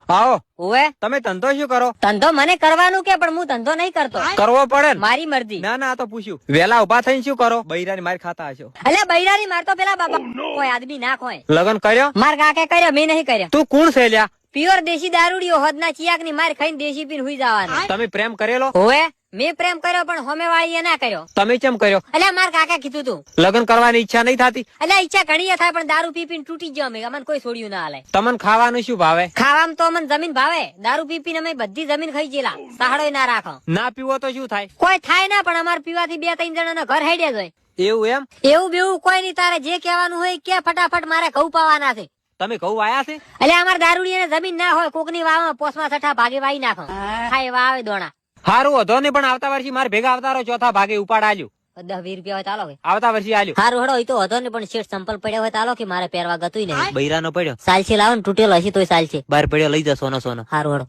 આવો. ઓવે તમે ધંધો શું કરો? ધંધો મને કરવાનું કે પણ હું ધંધો નહીં કરતો. કરવો પડે ને. મારી મરજી. ના ના, આ તો પૂછ્યું. વેલા ઉભા થઈને શું કરો? બૈરાની માર ખાતા હશો. અલ્યા બૈરાની માર તો પેલા બાપા કોઈ આદમી ના ખોય. લગન કર્યો? માર કાકે કર્યો, મેં નહીં કર્યો. તું કોણ છે લ્યા? પ્યોર દેશી દારૂડિયો હોદના ચિયાક ની માર ખાઈને દેશી પીને હુઈ જવાનું. તમે પ્રેમ કરેલો? ઓવે મેં પ્રેમ કર્યો પણ હોમે વાળી ના કર્યો. તમે કેમ કર્યો? અલ્યા માર કાકા કીધું તું. લગન કરવાની ઈચ્છા નહીં થતી? અલ્યા ઈચ્છા ઘણી થાય પણ દારૂ પી પીને તૂટી ગયો અમે. અમને કોઈ છોડ્યું ના હાલે. તમને ખાવાનું શું ભાવે? ખાવામાં તો અમને જમીન ભાવે. દારૂ પી પીને અમે બધી જમીન ખાઈ ગયેલા. સહાડો ના રાખો. ના પીવો તો શું થાય? કોઈ થાય ના પણ અમારે પીવાથી 2-3 જણા ઘર હેડ્યા જાય. એવું એમ? એવું બેવું કોઈ નહીં. તારે જે કહેવાનું હોય કે ફટાફટ મારે ઘઉં પાવાના છે. તમે ઘઉં વાયા છે? એટલે અમારે દારૂડિયાને જમીન ના હોય. કોકની વાવમાં પોસમાં છઠ્ઠા ભાગે વાઈ નાખો. ખાય વાવે દોણા. હારું વધો નહીં, પણ આવતા વર્ષે મારે ભેગા આવતા રહો. ચોથા ભાગે ઉપાડ આલ્યું. 10-20 રૂપિયા હોય ચાલો. આવતા વર્ષે આલ્યું. હારું હડો એ તો હતો ને પણ શેઠ સંપલ પડ્યો હોય ચાલો કે મારે પહેરવા ગતું નહીં. બૈરાનો પડ્યો. સાલસી લાવો ને તૂટેલો હશે તોય ચાલશે. બહાર પડ્યો લઈ જા સોનો સોનો. હારું હડો.